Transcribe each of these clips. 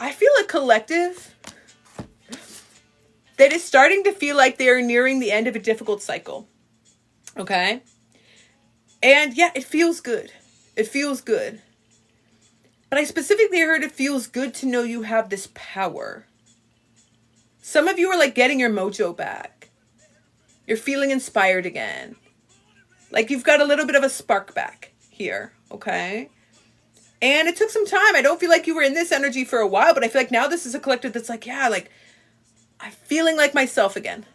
I feel a collective that is starting to feel like they're nearing the end of a difficult cycle. Okay? And yeah, it feels good. It feels good. But I specifically heard it feels good to know you have this power. Some of you are like getting your mojo back. You're feeling inspired again. Like you've got a little bit of a spark back here, okay? And it took some time. I don't feel like you were in this energy for a while, but I feel like now this is a collective that's like, yeah, like I'm feeling like myself again.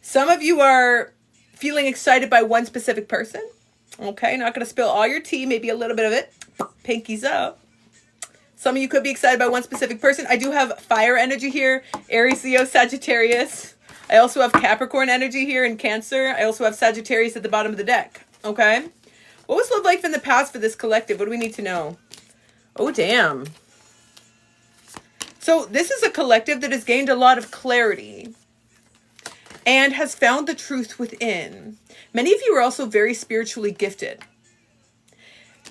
Some of you are feeling excited by one specific person. Okay, not going to spill all your tea, maybe a little bit of it. Pinkies up. Some of you could be excited by one specific person. I do have fire energy here. Aries, Leo, Sagittarius. I also have Capricorn energy here in Cancer. I also have Sagittarius at the bottom of the deck. Okay. What was love life in the past for this collective? What do we need to know? Oh, damn. So this is a collective that has gained a lot of clarity and has found the truth within. Many of you are also very spiritually gifted.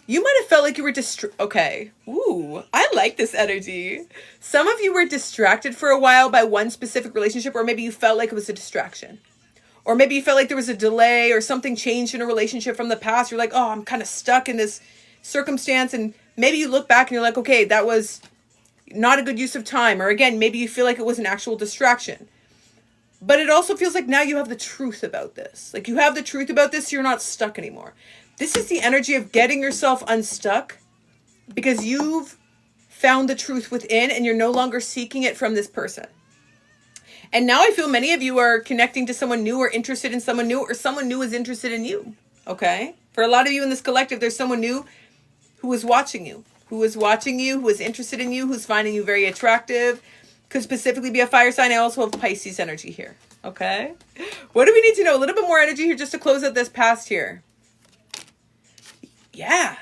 You might have felt like you were okay. Ooh, I like this energy. Some of you were distracted for a while by one specific relationship, or maybe you felt like it was a distraction. Or maybe you felt like there was a delay or something changed in a relationship from the past. You're like, oh, I'm kind of stuck in this circumstance. And maybe you look back and you're like, okay, that was not a good use of time. Or again, maybe you feel like it was an actual distraction. But it also feels like now you have the truth about this. Like you have the truth about this, so you're not stuck anymore. This is the energy of getting yourself unstuck because you've found the truth within and you're no longer seeking it from this person. And now I feel many of you are connecting to someone new or interested in someone new, or someone new is interested in you. Okay? For a lot of you in this collective, there's someone new who is watching you, who is interested in you, who's finding you very attractive. Could specifically be a fire sign. I also have Pisces energy here. Okay? What do we need to know? A little bit more energy here just to close out this past here. Yeah.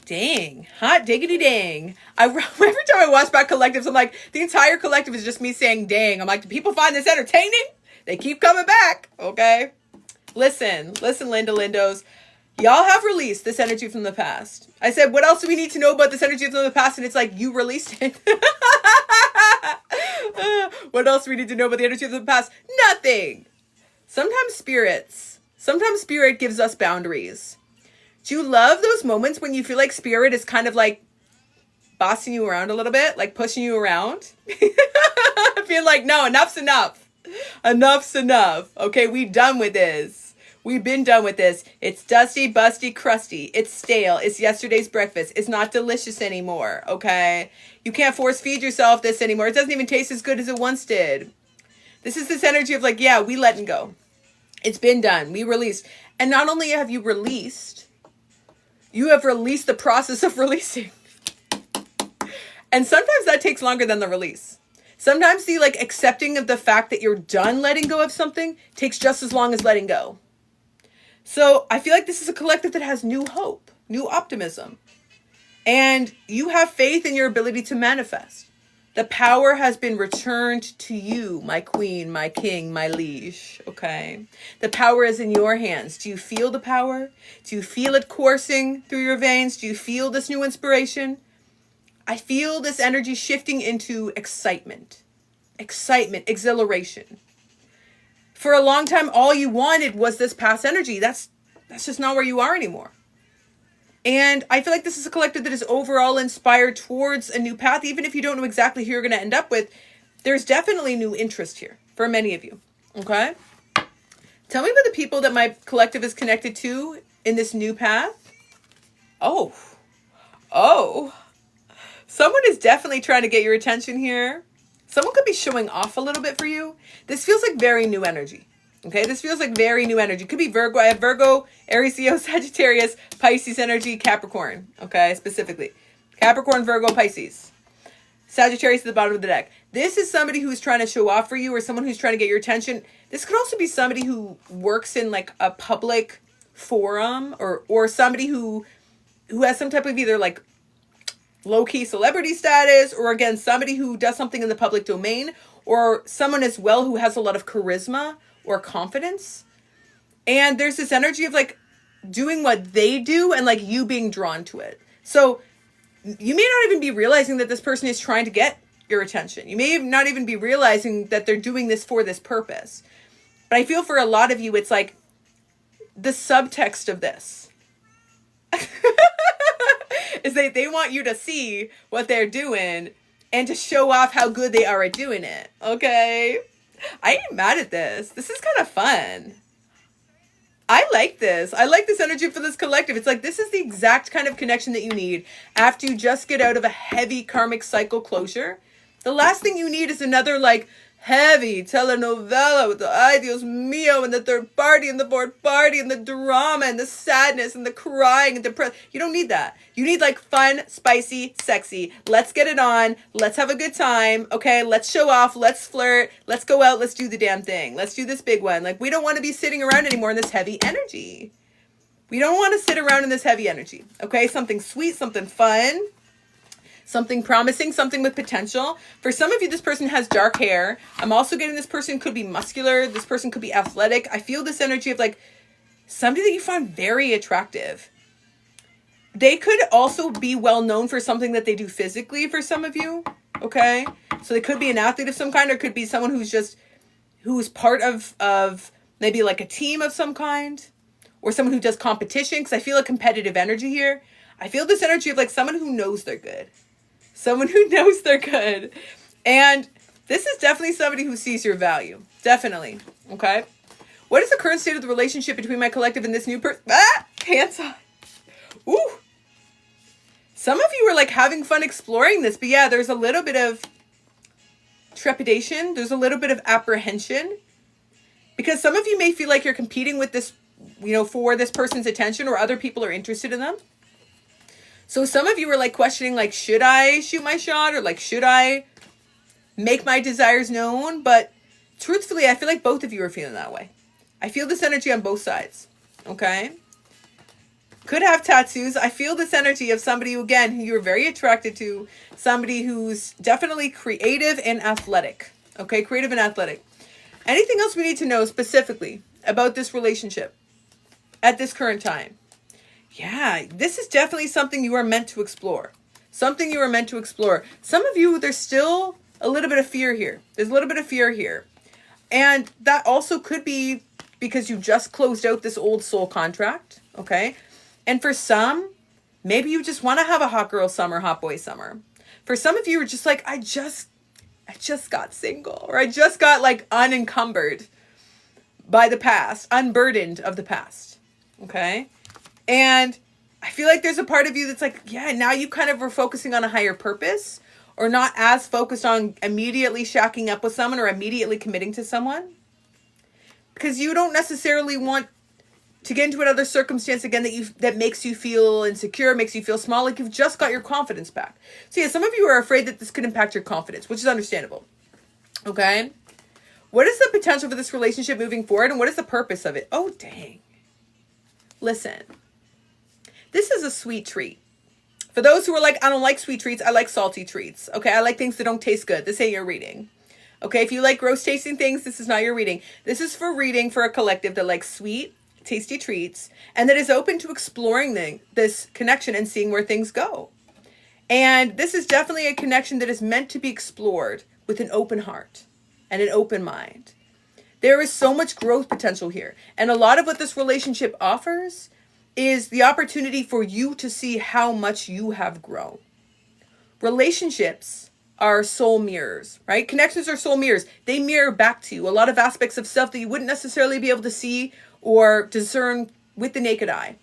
Dang. Hot diggity dang. Every time I watch back collectives, I'm like, the entire collective is just me saying dang. I'm like, do people find this entertaining? They keep coming back. Okay? Listen, Linda Lindos. Y'all have released this energy from the past. I said, what else do we need to know about this energy from the past? And it's like, you released it. What else do we need to know about the energy of the past? Nothing. Sometimes spirit gives us boundaries. Do you love those moments when you feel like spirit is kind of like bossing you around a little bit, like pushing you around? I feel like, no, enough's enough. Enough's enough. Okay, we're done with this. We've been done with this. It's dusty, busty, crusty. It's stale. It's yesterday's breakfast. It's not delicious anymore, okay? You can't force feed yourself this anymore. It doesn't even taste as good as it once did. This is this energy of like, yeah, we letting go. It's been done. We released. And not only have you released, you have released the process of releasing. And sometimes that takes longer than the release. Sometimes the like accepting of the fact that you're done letting go of something takes just as long as letting go. So I feel like this is a collective that has new hope, new optimism. And you have faith in your ability to manifest. The power has been returned to you, my queen, my king, my liege. Okay. The power is in your hands. Do you feel the power? Do you feel it coursing through your veins? Do you feel this new inspiration? I feel this energy shifting into excitement, exhilaration. For a long time, all you wanted was this past energy. That's just not where you are anymore. And I feel like this is a collective that is overall inspired towards a new path. Even if you don't know exactly who you're going to end up with, there's definitely new interest here for many of you. Okay? Tell me about the people that my collective is connected to in this new path. Oh. Someone is definitely trying to get your attention here. Someone could be showing off a little bit for you. This feels like very new energy. Okay, this feels like very new energy. Could be Virgo. I have Virgo, Aries, Leo, Sagittarius, Pisces energy, Capricorn. Okay, specifically. Capricorn, Virgo, Pisces. Sagittarius at the bottom of the deck. This is somebody who's trying to show off for you, or someone who's trying to get your attention. This could also be somebody who works in like a public forum, or somebody who has some type of either like low-key celebrity status, or again, somebody who does something in the public domain, or someone as well who has a lot of charisma or confidence. And there's this energy of like doing what they do and like you being drawn to it. So you may not even be realizing that this person is trying to get your attention. You may not even be realizing that they're doing this for this purpose. But I feel for a lot of you, it's like the subtext of this is that they want you to see what they're doing and to show off how good they are at doing it. Okay? I ain't mad at this. This is kind of fun. I like this. I like this energy for this collective. It's like this is the exact kind of connection that you need after you just get out of a heavy karmic cycle closure. The last thing you need is another like heavy telenovela with the ay Dios mío and the third party and the fourth party and the drama and the sadness and the crying and depression. You don't need that. You need like fun, spicy, sexy. Let's get it on. Let's have a good time. Okay, let's show off. Let's flirt. Let's go out. Let's do the damn thing. Let's do this big one. Like we don't want to be sitting around anymore in this heavy energy. We don't want to sit around in this heavy energy. Okay, something sweet, something fun. Something promising, something with potential. For some of you, this person has dark hair. I'm also getting this person could be muscular. This person could be athletic. I feel this energy of like somebody that you find very attractive. They could also be well known for something that they do physically for some of you. Okay. So they could be an athlete of some kind, or could be someone who's part of maybe like a team of some kind, or someone who does competition. Cause I feel a competitive energy here. I feel this energy of like someone who knows they're good. Someone who knows they're good. And this is definitely somebody who sees your value. Definitely. Okay. What is the current state of the relationship between my collective and this new person? Hands on. Ooh. Some of you are like having fun exploring this. But yeah, there's a little bit of trepidation. There's a little bit of apprehension. Because some of you may feel like you're competing with this, for this person's attention, or other people are interested in them. So some of you are like questioning, like, should I shoot my shot, or like, should I make my desires known? But truthfully, I feel like both of you are feeling that way. I feel this energy on both sides. Okay. Could have tattoos. I feel this energy of somebody who, again, who you're very attracted to, somebody who's definitely creative and athletic. Okay. Creative and athletic. Anything else we need to know specifically about this relationship at this current time? Yeah, this is definitely something you are meant to explore. Something you are meant to explore. Some of you, there's still a little bit of fear here. There's a little bit of fear here. And that also could be because you just closed out this old soul contract. Okay. And for some, maybe you just want to have a hot girl summer, hot boy summer. For some of you are just like, I just got single, or I just got like unencumbered by the past, unburdened of the past. Okay. And I feel like there's a part of you that's like, yeah, now you kind of are focusing on a higher purpose, or not as focused on immediately shacking up with someone or immediately committing to someone. Because you don't necessarily want to get into another circumstance again that makes you feel insecure, makes you feel small, like you've just got your confidence back. So yeah, some of you are afraid that this could impact your confidence, which is understandable. Okay? What is the potential for this relationship moving forward, and what is the purpose of it? Oh, dang. Listen. This is a sweet treat. For those who are like, I don't like sweet treats, I like salty treats. Okay, I like things that don't taste good. This ain't your reading. Okay, if you like gross tasting things, this is not your reading. This is for reading for a collective that likes sweet, tasty treats, and that is open to exploring this connection and seeing where things go. And this is definitely a connection that is meant to be explored with an open heart and an open mind. There is so much growth potential here. And a lot of what this relationship offers is the opportunity for you to see how much you have grown. Relationships are soul mirrors, right? Connections are soul mirrors. They mirror back to you a lot of aspects of self that you wouldn't necessarily be able to see or discern with the naked eye.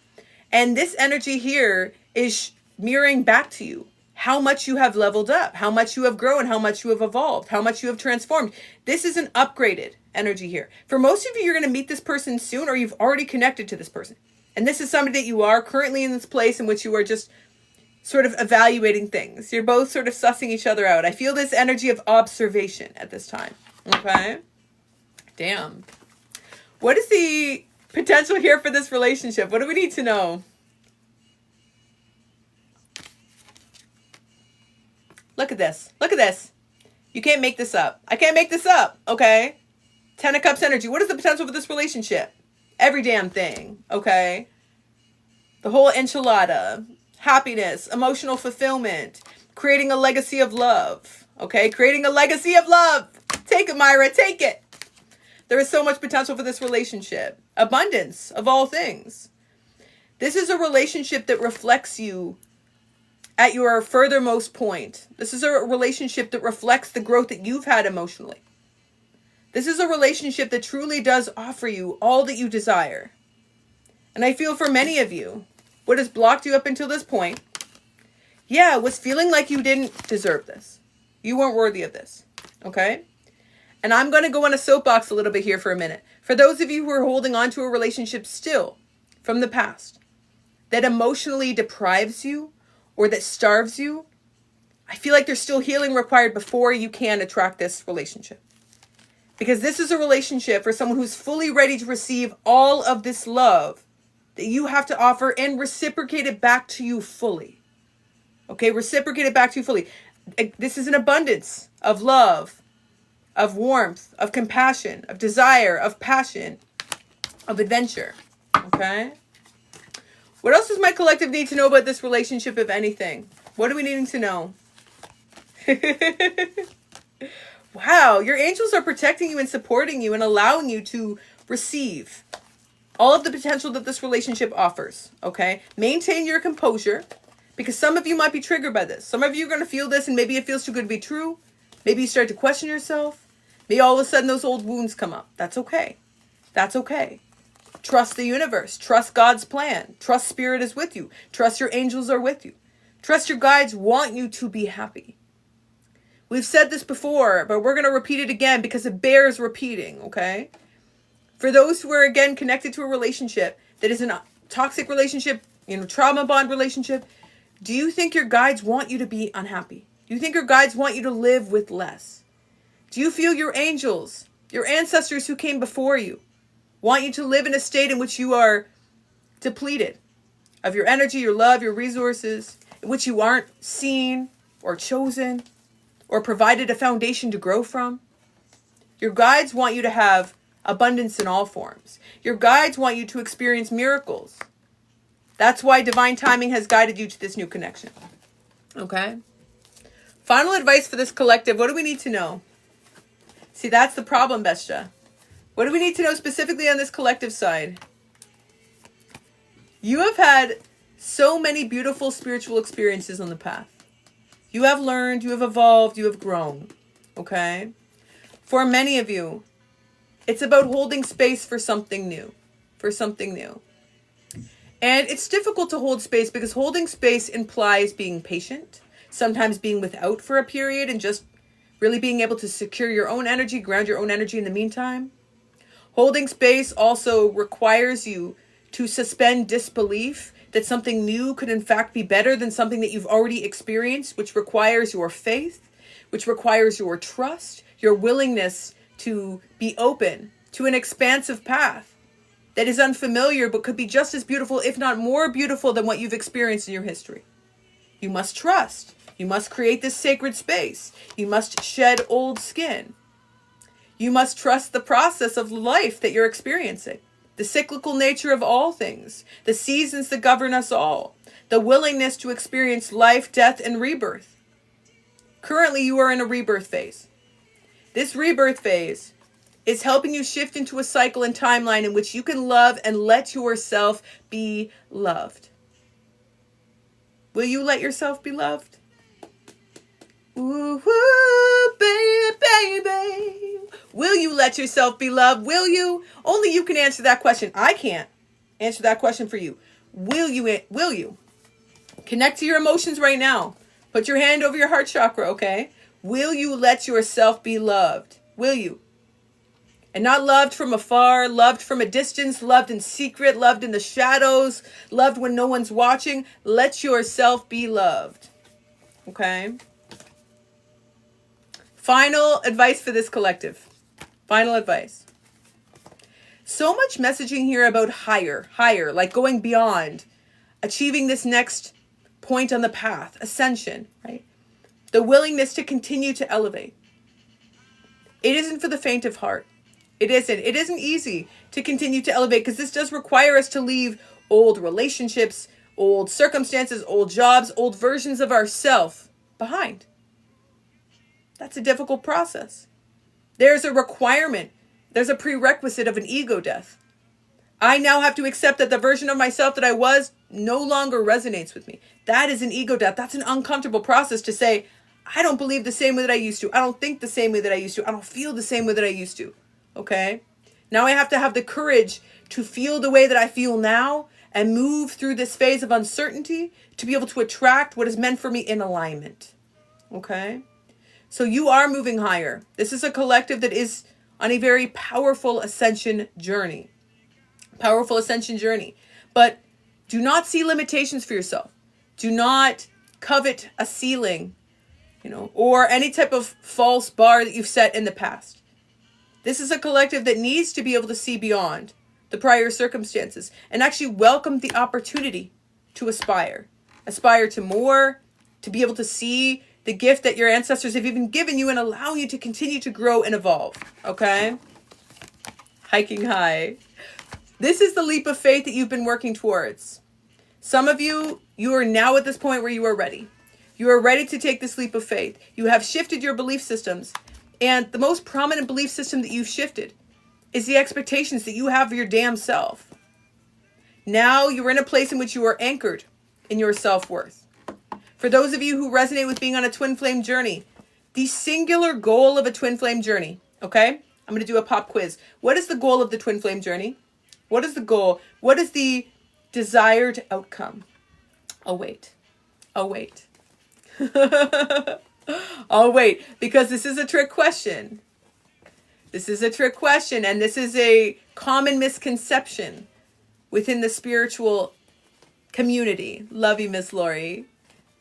And this energy here is mirroring back to you how much you have leveled up, how much you have grown, how much you have evolved, how much you have transformed. This is an upgraded energy here. For most of you, you're going to meet this person soon, or you've already connected to this person. And this is somebody that you are currently in this place in which you are just sort of evaluating things. You're both sort of sussing each other out. I feel this energy of observation at this time. Okay? Damn. What is the potential here for this relationship? What do we need to know? Look at this. Look at this. You can't make this up. I can't make this up. Okay? Ten of Cups energy. What is the potential for this relationship? Every damn thing. Okay? The whole enchilada. happiness, emotional fulfillment, creating a legacy of love. Okay, creating a legacy of love. Take it, Myra, take it. There is so much potential for this relationship. Abundance of all things. This is a relationship that reflects you at your furthermost point. This is a relationship that reflects the growth that you've had emotionally. This is a relationship that truly does offer you all that you desire. And I feel for many of you, what has blocked you up until this point, was feeling like you didn't deserve this. You weren't worthy of this. Okay? And I'm going to go on a soapbox a little bit here for a minute. For those of you who are holding on to a relationship still from the past that emotionally deprives you or that starves you, I feel like there's still healing required before you can attract this relationship. Because this is a relationship for someone who's fully ready to receive all of this love that you have to offer and reciprocate it back to you fully. Okay, reciprocate it back to you fully. This is an abundance of love, of warmth, of compassion, of desire, of passion, of adventure. Okay? What else does my collective need to know about this relationship, if anything? What are we needing to know? Wow, your angels are protecting you and supporting you and allowing you to receive all of the potential that this relationship offers. Okay? Maintain your composure, because some of you might be triggered by this. Some of you are going to feel this and maybe it feels too good to be true. Maybe you start to question yourself. Maybe all of a sudden those old wounds come up. That's okay. That's okay. Trust the universe. Trust God's plan. Trust Spirit is with you. Trust your angels are with you. Trust your guides want you to be happy. We've said this before, but we're going to repeat it again because it bears repeating, okay? For those who are, again, connected to a relationship that is a toxic relationship, trauma bond relationship, do you think your guides want you to be unhappy? Do you think your guides want you to live with less? Do you feel your angels, your ancestors who came before you, want you to live in a state in which you are depleted of your energy, your love, your resources, in which you aren't seen or chosen or provided a foundation to grow from? Your guides want you to have abundance in all forms. Your guides want you to experience miracles. That's why divine timing has guided you to this new connection. Okay? Final advice for this collective. What do we need to know? See, that's the problem, Bestia. What do we need to know specifically on this collective side? You have had so many beautiful spiritual experiences on the path. You have learned, you have evolved, you have grown. Okay? For many of you, it's about holding space for something new. For something new. And it's difficult to hold space because holding space implies being patient, sometimes being without for a period and just really being able to secure your own energy, ground your own energy in the meantime. Holding space also requires you to suspend disbelief that something new could in fact be better than something that you've already experienced, which requires your faith, which requires your trust, your willingness to be open to an expansive path that is unfamiliar but could be just as beautiful, if not more beautiful than what you've experienced in your history. You must trust. You must create this sacred space. You must shed old skin. You must trust the process of life that you're experiencing, the cyclical nature of all things, the seasons that govern us all, the willingness to experience life, death, and rebirth. Currently, you are in a rebirth phase. This rebirth phase is helping you shift into a cycle and timeline in which you can love and let yourself be loved. Will you let yourself be loved? Ooh, ooh, baby, baby. Will you let yourself be loved? Will you? Only you can answer that question. I can't answer that question for you. Will you? Will you? Connect to your emotions right now. Put your hand over your heart chakra, okay? Will you let yourself be loved? Will you? And not loved from afar, loved from a distance, loved in secret, loved in the shadows, loved when no one's watching. Let yourself be loved. Okay? Final advice for this collective. Final advice. So much messaging here about higher, like going beyond, achieving this next point on the path, ascension, right? The willingness to continue to elevate. It isn't for the faint of heart. It isn't. It isn't easy to continue to elevate because this does require us to leave old relationships, old circumstances, old jobs, old versions of ourselves behind. That's a difficult process. There's a requirement. There's a prerequisite of an ego death. I now have to accept that the version of myself that I was no longer resonates with me. That is an ego death. That's an uncomfortable process to say, I don't believe the same way that I used to. I don't think the same way that I used to. I don't feel the same way that I used to. Okay? Now I have to have the courage to feel the way that I feel now and move through this phase of uncertainty to be able to attract what is meant for me in alignment. Okay? So you are moving higher. This is a collective that is on a very powerful ascension journey. Powerful ascension journey. But do not see limitations for yourself. Do not covet a ceiling, or any type of false bar that you've set in the past. This is a collective that needs to be able to see beyond the prior circumstances and actually welcome the opportunity to aspire. Aspire to more, to be able to see the gift that your ancestors have even given you and allow you to continue to grow and evolve. Okay? Hiking high. This is the leap of faith that you've been working towards. Some of you are now at this point where you are ready. You are ready to take this leap of faith. You have shifted your belief systems. And the most prominent belief system that you've shifted is the expectations that you have of your damn self. Now you're in a place in which you are anchored in your self-worth. For those of you who resonate with being on a twin flame journey, the singular goal of a twin flame journey, okay? I'm going to do a pop quiz. What is the goal of the twin flame journey? What is the goal? What is the desired outcome? Oh, wait. Oh, wait, because this is a trick question. This is a trick question, and this is a common misconception within the spiritual community. Love you, Miss Lori.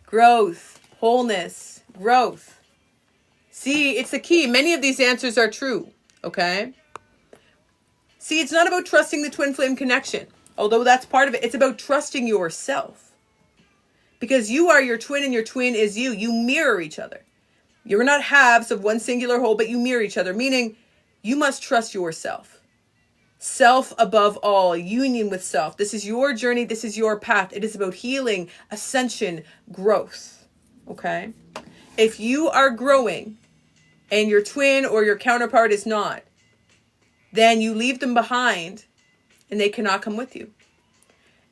Growth, wholeness, growth. See, it's the key. Many of these answers are true, okay? See, it's not about trusting the twin flame connection, although that's part of it. It's about trusting yourself. Because you are your twin and your twin is you. You mirror each other. You're not halves of one singular whole, but you mirror each other, meaning you must trust yourself. Self above all, union with self. This is your journey. This is your path. It is about healing, ascension, growth. Okay? If you are growing and your twin or your counterpart is not, then you leave them behind and they cannot come with you.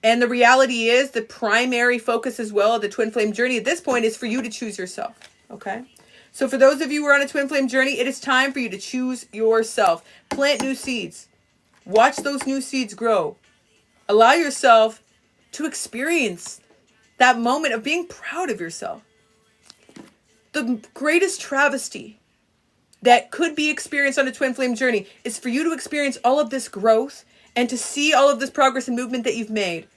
And the reality is the primary focus as well of the twin flame journey at this point is for you to choose yourself. Okay? So for those of you who are on a twin flame journey, it is time for you to choose yourself. Plant new seeds. Watch those new seeds grow. Allow yourself to experience that moment of being proud of yourself. The greatest travesty that could be experienced on a twin flame journey is for you to experience all of this growth and to see all of this progress and movement that you've made,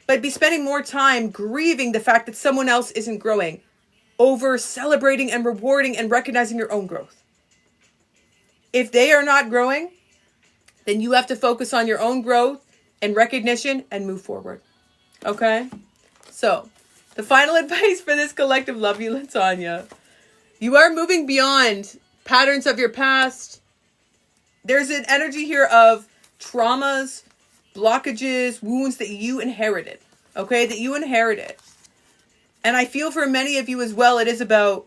but be spending more time grieving the fact that someone else isn't growing over celebrating and rewarding and recognizing your own growth. If they are not growing, then you have to focus on your own growth and recognition and move forward. Okay? So, the final advice for this collective, love you, Latanya. You are moving beyond patterns of your past. There's an energy here of traumas, blockages, wounds that you inherited. Okay? That you inherited. And I feel for many of you as well, it is about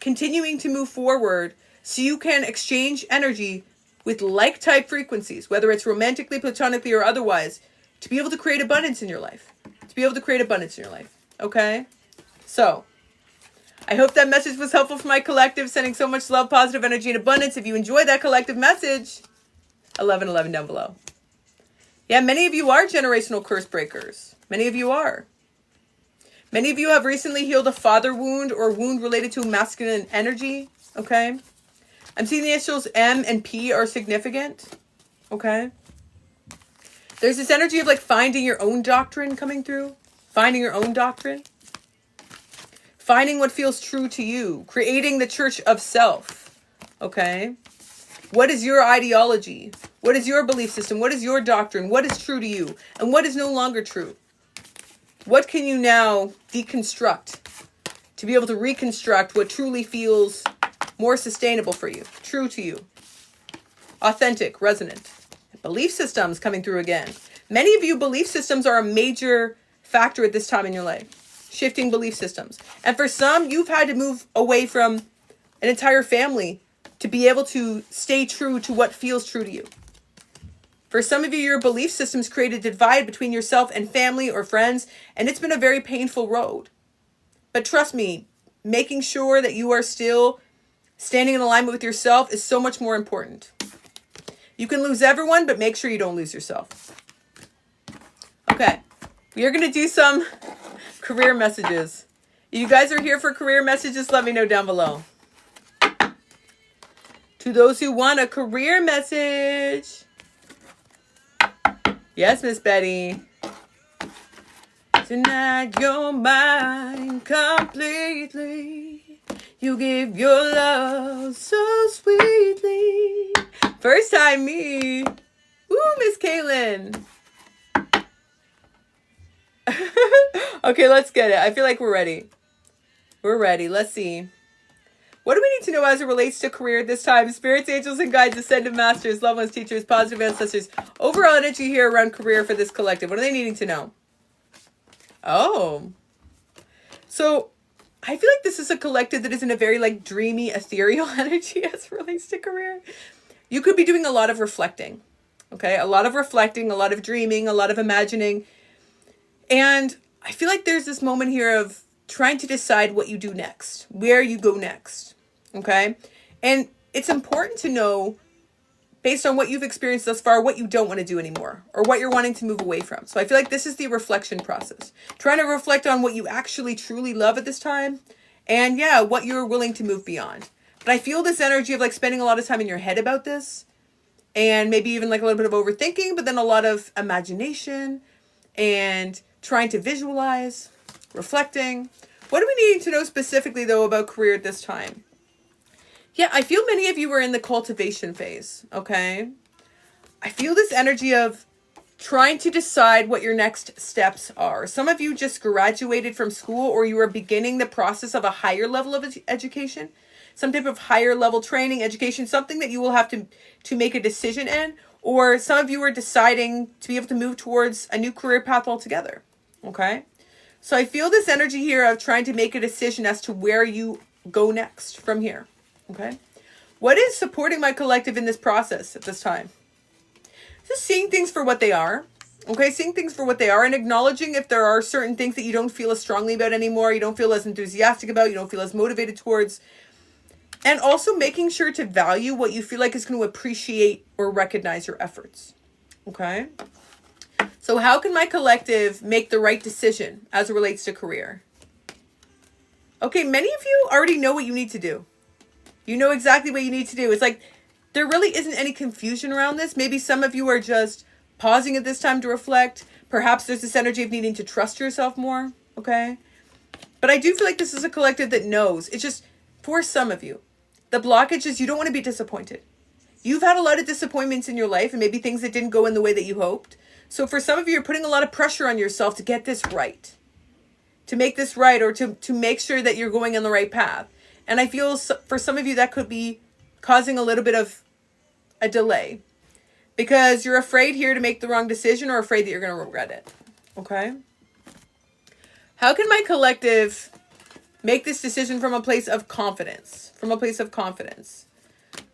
continuing to move forward so you can exchange energy with like-type frequencies, whether it's romantically, platonically, or otherwise, to be able to create abundance in your life. To be able to create abundance in your life. Okay? So, I hope that message was helpful for my collective, sending so much love, positive energy, and abundance. If you enjoyed that collective message, 1111 down below. Yeah, many of you are generational curse breakers. Many of you are. Many of you have recently healed a father wound or wound related to masculine energy. Okay? I'm seeing the initials M and P are significant. Okay? There's this energy of like finding your own doctrine coming through. Finding your own doctrine. Finding what feels true to you. Creating the church of self. Okay? What is your ideology? What is your belief system? What is your doctrine? What is true to you? And what is no longer true? What can you now deconstruct to be able to reconstruct what truly feels more sustainable for you, true to you, authentic, resonant? Belief systems coming through again. Many of you, belief systems are a major factor at this time in your life. Shifting belief systems. And for some, you've had to move away from an entire family to be able to stay true to what feels true to you. For some of you, your belief systems created a divide between yourself and family or friends, and it's been a very painful road. But trust me, making sure that you are still standing in alignment with yourself is so much more important. You can lose everyone, but make sure you don't lose yourself. Okay, we are going to do some career messages. If you guys are here for career messages, let me know down below. To those who want a career message. Yes, Miss Betty. Tonight you're mine completely. You give your love so sweetly. First time me. Ooh, Miss Kaylin. Okay, let's get it. I feel like we're ready. We're ready. Let's see. What do we need to know as it relates to career at this time? Spirits, angels, and guides, ascended masters, loved ones, teachers, positive ancestors. Overall energy here around career for this collective. What are they needing to know? Oh. So I feel like this is a collective that is in a very like dreamy, ethereal energy as it relates to career. You could be doing a lot of reflecting. Okay? A lot of reflecting, a lot of dreaming, a lot of imagining. And I feel like there's this moment here of trying to decide what you do next, where you go next. Okay. And it's important to know, based on what you've experienced thus far, what you don't want to do anymore or what you're wanting to move away from. So I feel like this is the reflection process, trying to reflect on what you actually truly love at this time. And yeah, what you're willing to move beyond. But I feel this energy of like spending a lot of time in your head about this and maybe even like a little bit of overthinking, but then a lot of imagination and trying to visualize, reflecting. What do we need to know specifically though about career at this time? Yeah, I feel many of you are in the cultivation phase, okay? I feel this energy of trying to decide what your next steps are. Some of you just graduated from school or you are beginning the process of a higher level of education, some type of higher level training, education, something that you will have to make a decision in, or some of you are deciding to be able to move towards a new career path altogether, okay? So I feel this energy here of trying to make a decision as to where you go next from here. Okay. What is supporting my collective in this process at this time? Just seeing things for what they are. Okay. Seeing things for what they are and acknowledging if there are certain things that you don't feel as strongly about anymore. You don't feel as enthusiastic about. You don't feel as motivated towards. And also making sure to value what you feel like is going to appreciate or recognize your efforts. Okay. So how can my collective make the right decision as it relates to career? Okay. Many of you already know what you need to do. You know exactly what you need to do. It's like there really isn't any confusion around this. Maybe some of you are just pausing at this time to reflect. Perhaps there's this energy of needing to trust yourself more. Okay. But I do feel like this is a collective that knows. It's just for some of you, the blockage is you don't want to be disappointed. You've had a lot of disappointments in your life and maybe things that didn't go in the way that you hoped. So for some of you, you're putting a lot of pressure on yourself to get this right, to make this right, or to make sure that you're going on the right path. And I feel for some of you that could be causing a little bit of a delay because you're afraid here to make the wrong decision or afraid that you're going to regret it. Okay. How can my collective make this decision from a place of confidence? From a place of confidence.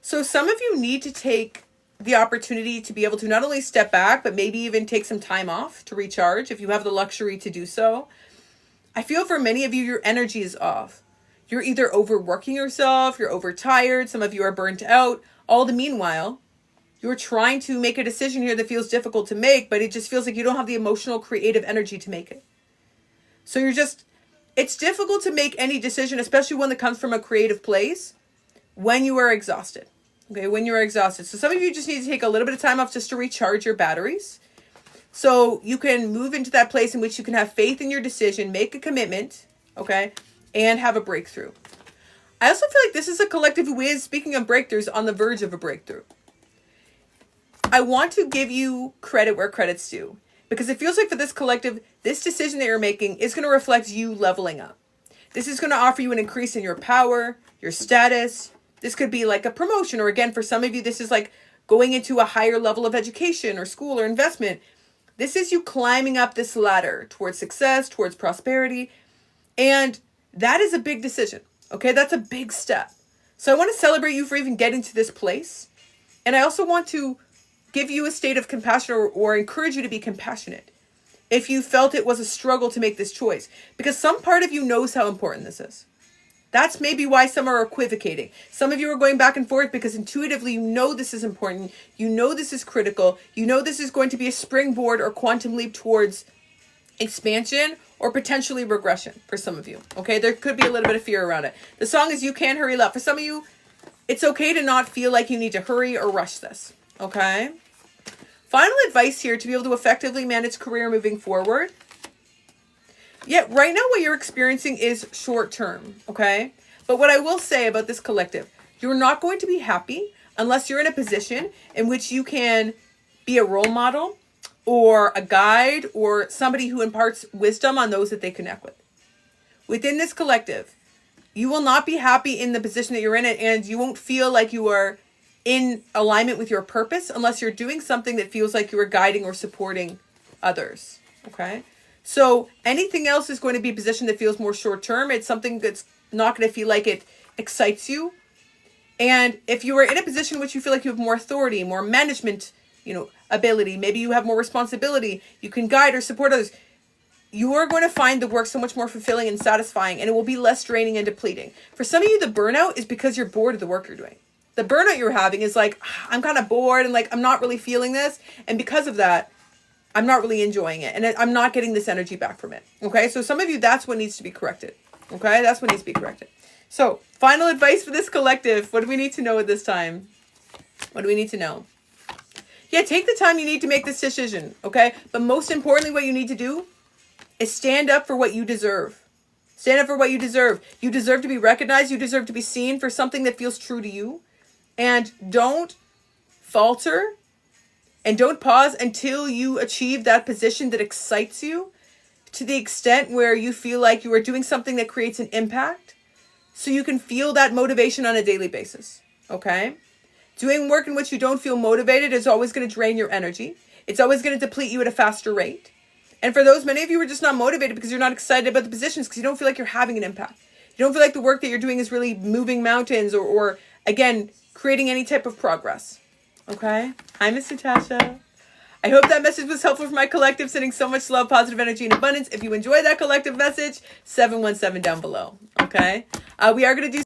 So some of you need to take the opportunity to be able to not only step back, but maybe even take some time off to recharge if you have the luxury to do so. I feel for many of you, your energy is off. You're either overworking yourself, you're overtired, some of you are burnt out. All the meanwhile, you're trying to make a decision here that feels difficult to make, but it just feels like you don't have the emotional, creative energy to make it. So it's difficult to make any decision, especially one that comes from a creative place, when you are exhausted. Okay, when you're exhausted. So some of you just need to take a little bit of time off just to recharge your batteries. So you can move into that place in which you can have faith in your decision, make a commitment, okay, and have a breakthrough. I also feel like this is a collective who is, speaking of breakthroughs, on the verge of a breakthrough. I want to give you credit where credit's due. Because it feels like for this collective, this decision that you're making is going to reflect you leveling up. This is going to offer you an increase in your power, your status. This could be like a promotion. Or again, for some of you, this is like going into a higher level of education or school or investment. This is you climbing up this ladder towards success, towards prosperity. And that is a big decision. Okay, that's a big step. So I want to celebrate you for even getting to this place. And I also want to give you a state of compassion or encourage you to be compassionate if you felt it was a struggle to make this choice. Because some part of you knows how important this is. That's maybe why some are equivocating. Some of you are going back and forth because intuitively you know this is important. You know this is critical. You know this is going to be a springboard or quantum leap towards expansion or potentially regression for some of you. Okay, there could be a little bit of fear around it. The song is You Can't Hurry Love. For some of you, it's okay to not feel like you need to hurry or rush this. Okay? Final advice here to be able to effectively manage career moving forward. Yet right now what you're experiencing is short term, okay? But what I will say about this collective, you're not going to be happy unless you're in a position in which you can be a role model or a guide or somebody who imparts wisdom on those that they connect with. Within this collective, you will not be happy in the position that you're in, and you won't feel like you are in alignment with your purpose unless you're doing something that feels like you are guiding or supporting others, okay? So anything else is going to be a position that feels more short term. It's something that's not going to feel like it excites you. And if you are in a position in which you feel like you have more authority, more management, ability, maybe you have more responsibility, you can guide or support others, you are going to find the work so much more fulfilling and satisfying, and it will be less draining and depleting. For some of you, the burnout is because you're bored of the work you're doing. The burnout you're having is like, I'm kind of bored and like, I'm not really feeling this. And because of that, I'm not really enjoying it. And I'm not getting this energy back from it. Okay. So some of you, that's what needs to be corrected. Okay. That's what needs to be corrected. So final advice for this collective. What do we need to know at this time? What do we need to know? Yeah. Take the time you need to make this decision. Okay. But most importantly, what you need to do is stand up for what you deserve. Stand up for what you deserve. You deserve to be recognized. You deserve to be seen for something that feels true to you. And don't falter. And don't pause until you achieve that position that excites you to the extent where you feel like you are doing something that creates an impact, so you can feel that motivation on a daily basis, okay? Doing work in which you don't feel motivated is always going to drain your energy. It's always going to deplete you at a faster rate. And for those, many of you are just not motivated because you're not excited about the positions because you don't feel like you're having an impact. You don't feel like the work that you're doing is really moving mountains or again, creating any type of progress. Okay. Hi, Miss Natasha. I hope that message was helpful for my collective, sending so much love, positive energy, and abundance. If you enjoyed that collective message, 717 down below. Okay. We are going to do